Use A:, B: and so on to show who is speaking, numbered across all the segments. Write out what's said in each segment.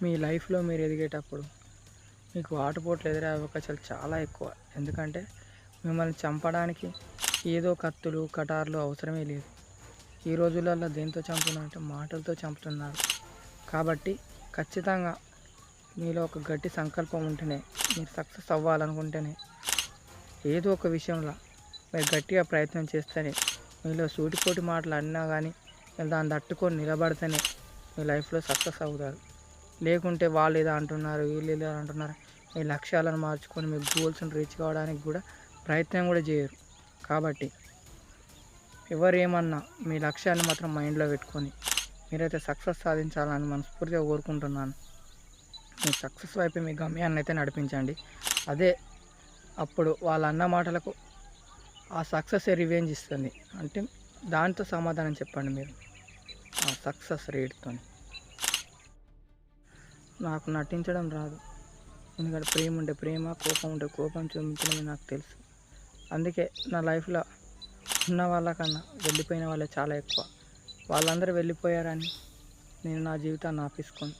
A: మీ లైఫ్లో మీరు ఎదిగేటప్పుడు మీకు ఆటుపోట్లు ఎదురే అవకాశాలు చాలా ఎక్కువ. ఎందుకంటే మిమ్మల్ని చంపడానికి ఏదో కత్తులు కటార్లు అవసరమే లేదు. ఈ రోజులలో దేంతో చంపుతున్నారు అంటే మాటలతో చంపుతున్నారు. కాబట్టి ఖచ్చితంగా మీలో ఒక గట్టి సంకల్పం ఉంటేనే, మీరు సక్సెస్ అవ్వాలనుకుంటేనే, ఏదో ఒక విషయంలో మీరు గట్టిగా ప్రయత్నం చేస్తేనే, మీలో సూటిపోటి మాటలు అన్నా కానీ దాన్ని తట్టుకొని నిలబడితేనే మీ లైఫ్లో సక్సెస్ అవుతారు. లేకుంటే వాళ్ళు ఏదో అంటున్నారు, వీళ్ళు ఏదో అంటున్నారు, మీ లక్ష్యాలను మార్చుకొని మీ గోల్స్ని రీచ్ కావడానికి కూడా ప్రయత్నం కూడా చేయరు. కాబట్టి ఎవరేమన్నా మీ లక్ష్యాన్ని మాత్రం మైండ్లో పెట్టుకొని మీరైతే సక్సెస్ సాధించాలని మనస్ఫూర్తిగా కోరుకుంటున్నాను. మీ సక్సెస్ వైపు మీ గమ్యాన్ని అయితే నడిపించండి. అదే అప్పుడు వాళ్ళ అన్న మాటలకు ఆ సక్సెస్ రివెంజ్ ఇస్తుంది. అంటే దాంతో సమాధానం చెప్పండి మీరు ఆ సక్సెస్ రేట్తో. నాకు నటించడం రాదు, ఎందుకంటే ప్రేమ ఉంటే ప్రేమ, కోపం ఉంటే కోపం చూపించడమే నాకు తెలుసు. అందుకే నా లైఫ్లో ఉన్న వాళ్ళకన్నా వెళ్ళిపోయిన వాళ్ళే చాలా ఎక్కువ. వాళ్ళందరూ వెళ్ళిపోయారని నేను నా జీవితాన్ని ఆపేసుకొని,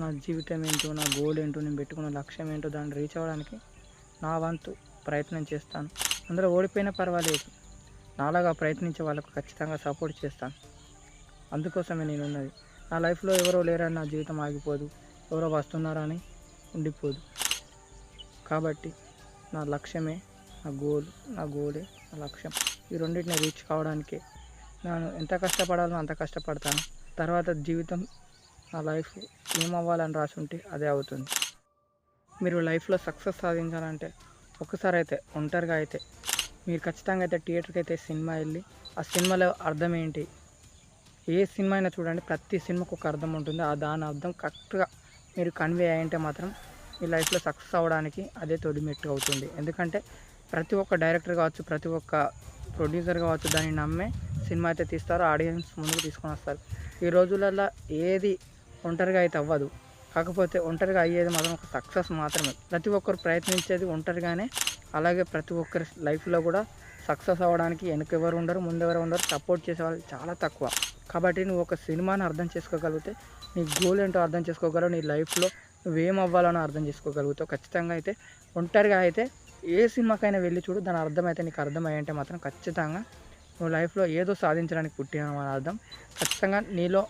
A: నా జీవితం ఏంటో, నా గోల్ ఏంటో, నేను పెట్టుకున్న లక్ష్యం ఏంటో దాన్ని రీచ్ అవ్వడానికి నా వంతు ప్రయత్నం చేస్తాను. అందరూ ఓడిపోయినా పర్వాలేదు, నాలాగా ప్రయత్నించే వాళ్ళకు ఖచ్చితంగా సపోర్ట్ చేస్తాను. అందుకోసమే నేను ఉన్నది. నా లైఫ్లో ఎవరో లేరని నా జీవితం ఆగిపోదు, ఎవరో వస్తున్నారని ఉండిపోదు. కాబట్టి నా లక్ష్యమే నా గోలే నా లక్ష్యం. ఈ రెండింటిని రీచ్ కావడానికే నేను ఎంత కష్టపడాలో అంత కష్టపడతాను. తర్వాత జీవితం, నా లైఫ్ ఏమవ్వాలని రాసి ఉంటే అదే అవుతుంది. మీరు లైఫ్లో సక్సెస్ సాధించాలంటే ఒకసారి అయితే ఒంటరిగా అయితే మీరు ఖచ్చితంగా అయితే థియేటర్కి అయితే సినిమా వెళ్ళి ఆ సినిమాలో అర్థం ఏంటి, ఏ సినిమా అయినా చూడండి, ప్రతి సినిమాకు ఒక అర్థం ఉంటుంది. ఆ దాని అర్థం కరెక్ట్గా మీరు కన్వే అయ్యింటే మాత్రం మీ లైఫ్లో సక్సెస్ అవ్వడానికి అదే తొలిమెట్టు అవుతుంది. ఎందుకంటే ప్రతి ఒక్క డైరెక్టర్ కావచ్చు, ప్రతి ఒక్క ప్రొడ్యూసర్ కావచ్చు, దాన్ని నమ్మే సినిమా అయితే తీస్తారు, ఆడియన్స్ ముందుకు తీసుకొని వస్తారు. ఈ రోజులలో ఏది ఒంటరిగా అయితే అవ్వదు. కాకపోతే ఒంటరిగా అయ్యేది మాత్రం ఒక సక్సెస్ మాత్రమే. ప్రతి ఒక్కరు ప్రయత్నించేది ఒంటరిగానే. అలాగే ప్రతి ఒక్కరి లైఫ్లో కూడా సక్సెస్ అవ్వడానికి వెనకెవరు ఉండరు, ముందెవరు ఉండరు, సపోర్ట్ చేసే వాళ్ళు చాలా తక్కువ. కాబట్టి నువ్వు ఒక సినిమాని అర్థం చేసుకోగలిగితే నీ గోల్ ఏంటో అర్థం చేసుకోగలవు, నీ లైఫ్లో నువ్వేం అవ్వాలనో అర్థం చేసుకోగలుగుతావు. ఖచ్చితంగా అయితే ఒంటరిగా అయితే ఏ సినిమాకైనా వెళ్ళి చూడు, దాని అర్థమైతే నీకు అర్థమయ్యంటే మాత్రం ఖచ్చితంగా నువ్వు లైఫ్లో ఏదో సాధించడానికి పుట్టినావు అని అర్థం. ఖచ్చితంగా నీలో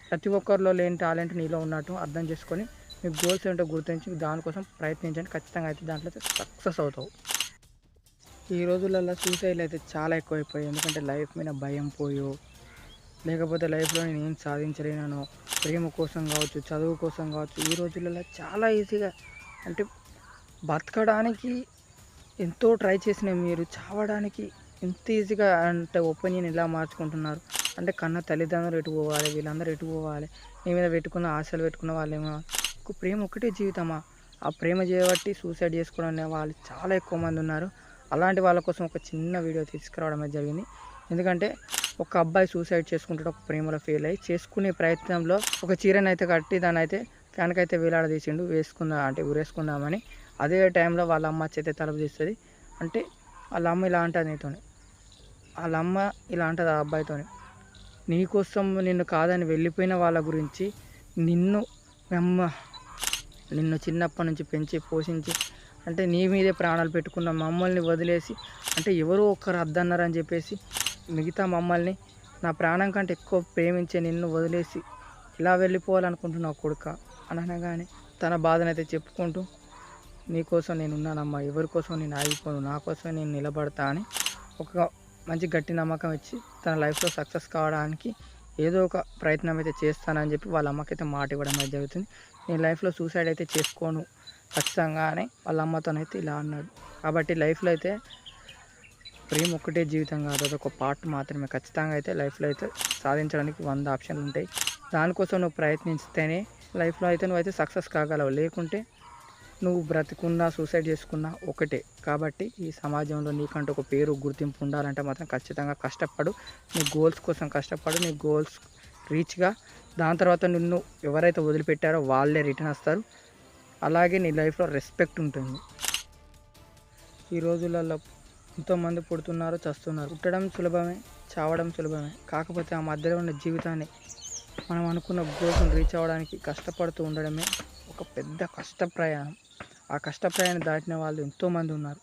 A: ప్రతి ఒక్కరిలో లేని టాలెంట్ నీలో ఉన్నట్టు అర్థం చేసుకొని మీ గోల్స్ ఏంటో గుర్తించి దానికోసం ప్రయత్నించండి. ఖచ్చితంగా అయితే దాంట్లో సక్సెస్ అవుతావు. ఈ రోజులలో సూసైడ్లు అయితే చాలా ఎక్కువైపోయాయి. ఎందుకంటే లైఫ్ మీద భయం పోయో, లేకపోతే లైఫ్లో నేను ఏం సాధించలేనో, ప్రేమ కోసం కావచ్చు, చదువు కోసం కావచ్చు, ఈ రోజులలో చాలా ఈజీగా అంటే బతకడానికి ఎంతో ట్రై చేసిన మీరు చావడానికి ఎంత ఈజీగా అంటే ఒపీనియన్ ఎలా మార్చుకుంటున్నారు. అంటే కన్న తల్లిదండ్రులు ఎటు పోవాలి, వీళ్ళందరూ ఎటు పోవాలి, నీ మీద పెట్టుకున్న ఆశలు పెట్టుకున్న వాళ్ళేమో ఒక ప్రేమ ఒకటే జీవితమా, ఆ ప్రేమ చేయబట్టి సూసైడ్ చేసుకోవడం అనే వాళ్ళు చాలా ఎక్కువ మంది ఉన్నారు. అలాంటి వాళ్ళ కోసం ఒక చిన్న వీడియో తీసుకురావడం జరిగింది. ఎందుకంటే ఒక అబ్బాయి సూసైడ్ చేసుకుంటాడు, ఒక ప్రేమలో ఫెయిల్ అయ్యి. చేసుకునే ప్రయత్నంలో ఒక చీరను అయితే కట్టి దాన్ని అయితే ఫ్యాన్కి అయితే వేలాడదీసిండు, అంటే ఊరేసుకుందామని. అదే టైంలో వాళ్ళ అమ్మ చేతే తలుపు తీస్తుంది. అంటే వాళ్ళ అమ్మ ఇలా అంటుంది నీతోని, వాళ్ళ అమ్మ ఇలా అంటుంది ఆ అబ్బాయితోని, నీకోసం నిన్ను కాదని వెళ్ళిపోయిన వాళ్ళ గురించి నిన్ను అమ్మ నిన్ను చిన్నప్పటి నుంచి పెంచి పోషించి అంటే నీ మీదే ప్రాణాలు పెట్టుకున్న మమ్మల్ని వదిలేసి, అంటే ఎవరో ఒకరు అద్దన్నారని చెప్పేసి మిగతా మమ్మల్ని నా ప్రాణం కంటే ఎక్కువ ప్రేమించే నిన్ను వదిలేసి ఇలా వెళ్ళిపోవాలనుకుంటున్నావు కొడుక అని అనగానే తన బాధనైతే చెప్పుకుంటూ, నీకోసం నేను ఉన్నానమ్మా, ఎవరి కోసం నేను ఆగిపోను, నా కోసమే నేను నిలబడతా అని ఒక మంచి గట్టి నమ్మకం ఇచ్చి తన లైఫ్లో సక్సెస్ కావడానికి ఏదో ఒక ప్రయత్నం అయితే చేస్తానని చెప్పి వాళ్ళ అమ్మకైతే మాట ఇవ్వడం అయితే జరుగుతుంది. నేను లైఫ్లో సూసైడ్ అయితే చేసుకోను ఖచ్చితంగా అని వాళ్ళ అమ్మతోనైతే ఇలా అన్నాడు. కాబట్టి లైఫ్లో అయితే ప్రేమ ఒక్కటే జీవితం కాదు, అదొక పార్ట్ మాత్రమే. ఖచ్చితంగా అయితే లైఫ్లో అయితే సాధించడానికి 100 ఆప్షన్లు ఉంటాయి. దానికోసం నువ్వు ప్రయత్నిస్తేనే లైఫ్లో అయితే నువ్వైతే సక్సెస్ కాగలవు. లేకుంటే నువ్వు బ్రతికున్నా సూసైడ్ చేసుకున్నా ఒకటే. కాబట్టి ఈ సమాజంలో నీకంటూ ఒక పేరు గుర్తింపు ఉండాలంటే మాత్రం ఖచ్చితంగా కష్టపడు, నీ గోల్స్ కోసం కష్టపడు, నీ గోల్స్ రీచ్గా దాని తర్వాత నిన్ను ఎవరైతే వదిలిపెట్టారో వాళ్ళే రిటర్న్ వస్తారు. అలాగే నీ లైఫ్లో రెస్పెక్ట్ ఉంటుంది. ఈ రోజులలో ఎంతోమంది పుడుతున్నారు, చస్తున్నారు. పుట్టడం సులభమే, చావడం సులభమే. కాకపోతే ఆ మధ్యలో ఉన్న జీవితాన్ని మనం అనుకున్న గోల్స్ని రీచ్ అవ్వడానికి కష్టపడుతూ ఉండడమే ఒక పెద్ద కష్ట ప్రయాణం. ఆ కష్ట ప్రయాణం దాటిన వాళ్ళు ఎంతోమంది ఉన్నారు.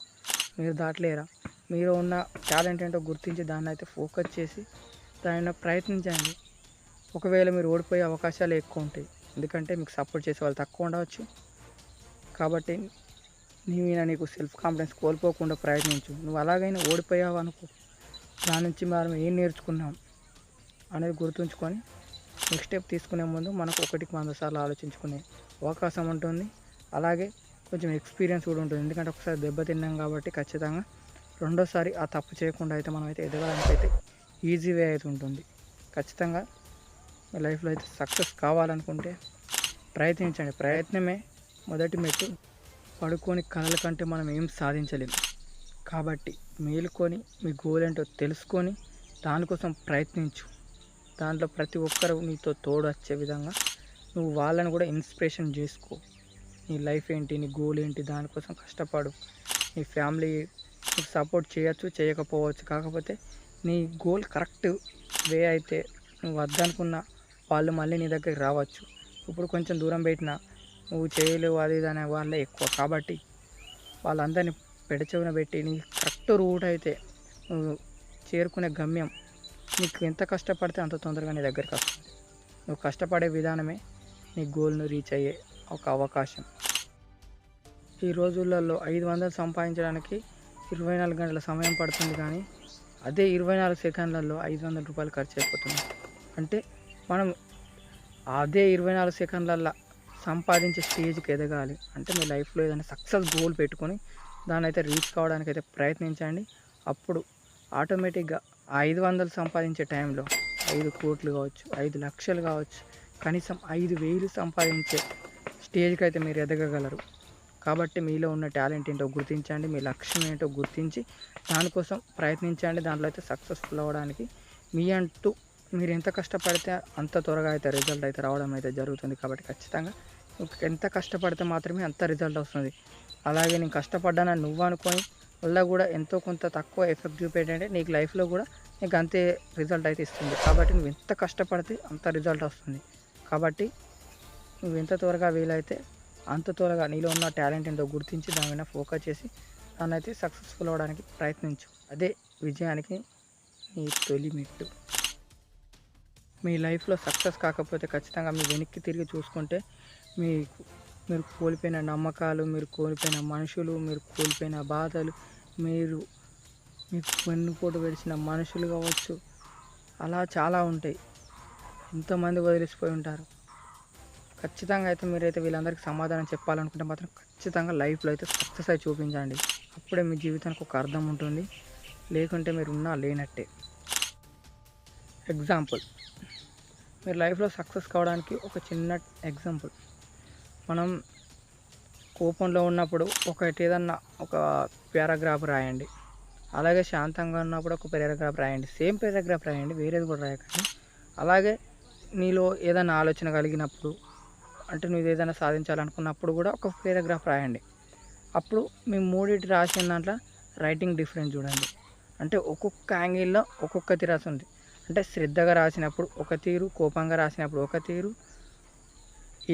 A: మీరు దాటలేరా? మీరు ఉన్న టాలెంట్ ఏంటో గుర్తించి దాన్ని అయితే ఫోకస్ చేసి దానిని ప్రయత్నించండి. ఒకవేళ మీరు ఓడిపోయే అవకాశాలు ఎక్కువ ఉంటాయి, ఎందుకంటే మీకు సపోర్ట్ చేసే వాళ్ళు తక్కువ ఉండవచ్చు. కాబట్టి నీకు సెల్ఫ్ కాన్ఫిడెన్స్ కోల్పోకుండా ప్రయత్నించు. నువ్వు అలాగైనా ఓడిపోయావు అనుకో, దాని నుంచి మనం ఏం నేర్చుకున్నాం అనేది గుర్తుంచుకొని నెక్స్ట్ స్టెప్ తీసుకునే ముందు మనకు 1కి 100 సార్లు ఆలోచించుకునే అవకాశం ఉంటుంది. అలాగే కొంచెం ఎక్స్పీరియన్స్ కూడా ఉంటుంది, ఎందుకంటే ఒకసారి దెబ్బతిన్నాం కాబట్టి ఖచ్చితంగా రెండోసారి ఆ తప్పు చేయకుండా అయితే మనం అయితే ఎదగడానికి అయితే ఈజీ వే అయితే ఉంటుంది. ఖచ్చితంగా మీ లైఫ్లో అయితే సక్సెస్ కావాలనుకుంటే ప్రయత్నించండి. ప్రయత్నమే మొదటి మెట్టు. పడుకొని కలల కంటే మనం ఏం సాధించలేము. కాబట్టి మేలుకొని మీ గోల్ ఏంటో తెలుసుకొని దానికోసం ప్రయత్నించు. దాంట్లో ప్రతి ఒక్కరు నీతో తోడు వచ్చే విధంగా నువ్వు వాళ్ళని కూడా ఇన్స్పిరేషన్ చేసుకో. నీ లైఫ్ ఏంటి, నీ గోల్ ఏంటి, దానికోసం కష్టపడు. నీ ఫ్యామిలీ నీకు సపోర్ట్ చేయొచ్చు, చేయకపోవచ్చు. కాకపోతే నీ గోల్ కరెక్ట్ వే అయితే నువ్వు వద్దనుకున్న వాళ్ళు మళ్ళీ నీ దగ్గరికి రావచ్చు. ఇప్పుడు కొంచెం దూరం పెట్టినా నువ్వు చేయలేవు అది ఇది అనే వాళ్ళే ఎక్కువ. కాబట్టి వాళ్ళందరినీ పెడచెవిన పెట్టి నీ కరెక్ట్ రూట్ అయితే నువ్వు చేరుకునే గమ్యం నీకు ఎంత కష్టపడితే అంత తొందరగా నీ దగ్గరికి వస్తుంది. నువ్వు కష్టపడే విధానమే నీ గోల్ను రీచ్ అయ్యే ఒక అవకాశం. ఈ రోజులలో 500 సంపాదించడానికి 24 గంటల సమయం పడుతుంది, కానీ అదే 24 సెకండ్లలో 500 రూపాయలు ఖర్చు అయిపోతుంది. అంటే మనం అదే 24 సెకండ్లల్లో సంపాదించే స్టేజ్కి ఎదగాలి అంటే మీ లైఫ్లో ఏదైనా సక్సెస్ గోల్ పెట్టుకొని దాన్ని అయితే రీచ్ కావడానికి అయితే ప్రయత్నించండి. అప్పుడు ఆటోమేటిక్గా 500 సంపాదించే టైంలో 5 కోట్లు కావచ్చు, 5 లక్షలు కావచ్చు, కనీసం 5,000 సంపాదించే స్టేజ్కి అయితే మీరు ఎదగగలరు. కాబట్టి మీలో ఉన్న టాలెంట్ ఏంటో గుర్తించండి, మీ లక్ష్యం ఏంటో గుర్తించి దానికోసం ప్రయత్నించండి. దాంట్లో అయితే సక్సెస్ఫుల్ అవ్వడానికి మీ అంటూ మీరు ఎంత కష్టపడితే అంత త్వరగా అయితే రిజల్ట్ అయితే రావడం అయితే జరుగుతుంది. కాబట్టి ఖచ్చితంగా ఎంత కష్టపడితే మాత్రమే అంత రిజల్ట్ వస్తుంది. అలాగే నేను కష్టపడ్డానని నువ్వు అనుకొని వల్ల కూడా ఎంతో కొంత తక్కువ ఎఫెక్ట్ చూపేటంటే నీకు లైఫ్లో కూడా నీకు అంతే రిజల్ట్ అయితే ఇస్తుంది. కాబట్టి నువ్వు ఎంత కష్టపడితే అంత రిజల్ట్ వస్తుంది. కాబట్టి నువ్వు ఎంత త్వరగా వీలైతే అంత త్వరగా నీలో ఉన్న టాలెంట్ ఏంటో గుర్తించి దాని మీద ఫోకస్ చేసి దాన్ని అయితే సక్సెస్ఫుల్ అవ్వడానికి ప్రయత్నించు. అదే విజయానికి నీ తొలి మెట్టు. మీ లైఫ్లో సక్సెస్ కాకపోతే ఖచ్చితంగా మీ వెనక్కి తిరిగి చూసుకుంటే మీరు కోల్పోయిన నమ్మకాలు, మీరు కోల్పోయిన మనుషులు, మీరు కోల్పోయిన బాధలు, మీకు వెన్నుపోటు విడిచిన మనుషులు కావచ్చు, అలా చాలా ఉంటాయి. ఎంతోమంది వదిలేసిపోయి ఉంటారు. ఖచ్చితంగా అయితే మీరైతే వీళ్ళందరికీ సమాధానం చెప్పాలనుకుంటే మాత్రం ఖచ్చితంగా లైఫ్లో అయితే సక్సెస్ అయి చూపించండి. అప్పుడే మీ జీవితానికి ఒక అర్థం ఉంటుంది. లేకుంటే మీరు ఉన్నా లేనట్టే. ఎగ్జాంపుల్, మీరు లైఫ్లో సక్సెస్ కావడానికి ఒక చిన్న ఎగ్జాంపుల్. మనం కోపంలో ఉన్నప్పుడు ఏదన్నా ఒక పారాగ్రాఫ్ రాయండి. అలాగే శాంతంగా ఉన్నప్పుడు ఒక పారాగ్రాఫ్ రాయండి. సేమ్ పారాగ్రాఫ్ రాయండి, వేరేది కూడా రాయకండి. అలాగే నీలో ఏదైనా ఆలోచన కలిగినప్పుడు, అంటే నువ్వు ఏదైనా సాధించాలనుకున్నప్పుడు కూడా ఒక పారాగ్రాఫ్ రాయండి. అప్పుడు మీ మూడింటి రాసిన దాంట్లో రైటింగ్ డిఫరెన్స్ చూడండి. అంటే ఒక్కొక్క యాంగిల్లో ఒక్కొక్క తీరు ఉంది. అంటే శ్రద్ధగా రాసినప్పుడు ఒక తీరు, కోపంగా రాసినప్పుడు ఒక తీరు,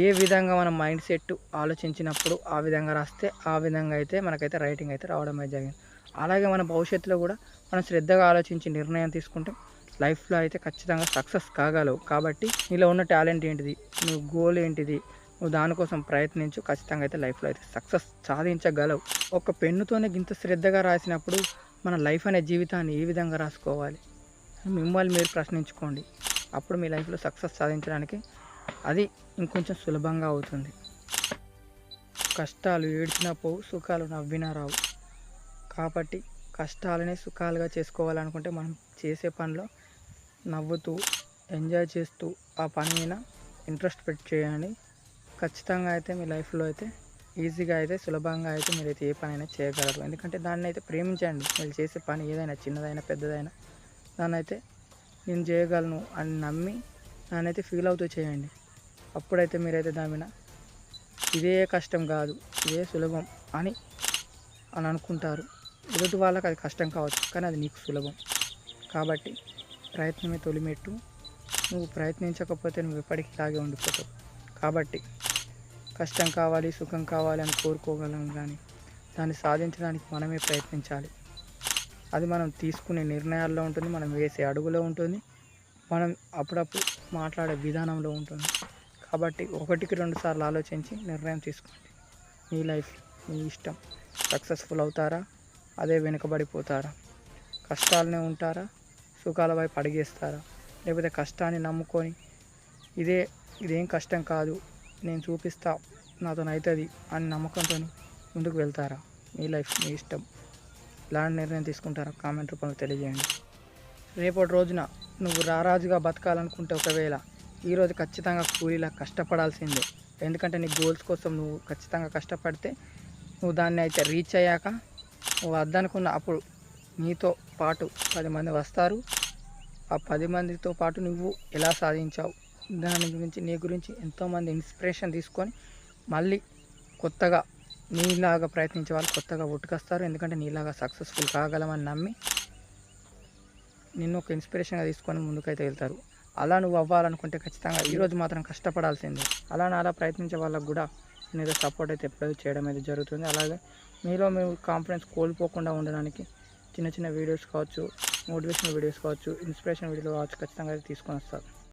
A: ఏ విధంగా మన మైండ్ సెట్ ఆలోచించినప్పుడు ఆ విధంగా రాస్తే ఆ విధంగా అయితే మనకైతే రైటింగ్ అయితే రావడం అయితే జరిగింది. అలాగే మన భవిష్యత్తులో కూడా మనం శ్రద్ధగా ఆలోచించి నిర్ణయం తీసుకుంటే లైఫ్లో అయితే ఖచ్చితంగా సక్సెస్ కాగలవు. కాబట్టి నీలో ఉన్న టాలెంట్ ఏంటిది, నువ్వు గోల్ ఏంటిది, నువ్వు దానికోసం ప్రయత్నించు. ఖచ్చితంగా అయితే లైఫ్లో అయితే సక్సెస్ సాధించగలవు. ఒక పెన్నుతోనే ఇంత శ్రద్ధగా రాసినప్పుడు మన లైఫ్ అనే జీవితాన్ని ఏ విధంగా రాసుకోవాలి మిమ్మల్ని మీరు ప్రశ్నించుకోండి. అప్పుడు మీ లైఫ్లో సక్సెస్ సాధించడానికి అది ఇంకొంచెం సులభంగా అవుతుంది. కష్టాలు ఏడ్చినప్పుడు సుఖాలు నవ్వినా రావు. కాబట్టి కష్టాలనే సుఖాలుగా చేసుకోవాలనుకుంటే మనం చేసే పనిలో నవ్వుతూ ఎంజాయ్ చేస్తూ ఆ పని మీద ఇంట్రెస్ట్ పెట్టి చేయండి. ఖచ్చితంగా అయితే మీ లైఫ్లో అయితే ఈజీగా అయితే సులభంగా అయితే మీరైతే ఏ పనైనా చేయగలరు. ఎందుకంటే దాన్ని అయితే ప్రేమించండి. మీరు చేసే పని ఏదైనా చిన్నదైనా పెద్దదైనా దాన్ని అయితే నేను చేయగలను అని నమ్మి దాన్ని అయితే ఫీల్ అవుతూ చేయండి. అప్పుడైతే మీరైతే దాని మీద ఇదే కష్టం కాదు, ఇదే సులభం అని అనుకుంటారు. ఎదుటి వాళ్ళకి అది కష్టం కావచ్చు, కానీ అది నీకు సులభం. కాబట్టి ప్రయత్నమే తొలిమెట్టు. నువ్వు ప్రయత్నించకపోతే నువ్వు ఎప్పటికీ ఇలాగే ఉండిపోతావు. కాబట్టి కష్టం కావాలి, సుఖం కావాలి అని కోరుకోగలం, కానీ దాన్ని సాధించడానికి మనమే ప్రయత్నించాలి. అది మనం తీసుకునే నిర్ణయాల్లో ఉంటుంది, మనం వేసే అడుగులో ఉంటుంది, మనం అప్పుడప్పుడు మాట్లాడే విధానంలో ఉంటుంది. కాబట్టి 1కి 2 సార్లు ఆలోచించి నిర్ణయం తీసుకోండి. మీ లైఫ్ మీ ఇష్టం. సక్సెస్ఫుల్ అవుతారా, అదే వెనుకబడిపోతారా? కష్టాలనే ఉంటారా, సుఖాల వైపు అడిగేస్తారా? లేకపోతే కష్టాన్ని నమ్ముకొని ఇదేం కష్టం కాదు, నేను చూపిస్తా, నాతో అవుతుంది అని నమ్మకంతో ముందుకు వెళ్తారా? మీ లైఫ్ మీ ఇష్టం. ఎలాంటి నిర్ణయం తీసుకుంటారో కామెంట్ రూపంలో తెలియజేయండి. రేపటి రోజున నువ్వు రారాజుగా బతకాలనుకుంటే ఒకవేళ ఈరోజు ఖచ్చితంగా కూలీలా కష్టపడాల్సిందే. ఎందుకంటే నీ గోల్స్ కోసం నువ్వు ఖచ్చితంగా కష్టపడితే నువ్వు దాన్ని అయితే రీచ్ అయ్యాక నువ్వు వద్దనుకున్న అప్పుడు నీతో పాటు 10 మంది వస్తారు. ఆ 10 మందితో పాటు నువ్వు ఎలా సాధించావు దాని గురించి, నీ గురించి ఎంతోమంది ఇన్స్పిరేషన్ తీసుకొని మళ్ళీ కొత్తగా నీలాగా ప్రయత్నించే వాళ్ళు కొత్తగా పుట్టుకొస్తారు. ఎందుకంటే నీలాగా సక్సెస్ఫుల్ కాగలమని నమ్మి నిన్ను ఒక ఇన్స్పిరేషన్గా తీసుకొని ముందుకైతే వెళ్తారు. అలా నువ్వు అవ్వాలనుకుంటే ఖచ్చితంగా ఈరోజు మాత్రం కష్టపడాల్సిందే. అలా ప్రయత్నించే వాళ్ళకు కూడా నేను సపోర్ట్ అయితే ఎప్పుడైతే చేయడం అయితే జరుగుతుంది. అలాగే మీలో మీరు కాన్ఫిడెన్స్ కోల్పోకుండా ఉండడానికి చిన్న చిన్న వీడియోస్ కావచ్చు, మోటివేషనల్ వీడియోస్ కావచ్చు, ఇన్స్పిరేషన్ వీడియోలు కావచ్చు ఖచ్చితంగా అయితే తీసుకొని వస్తారు.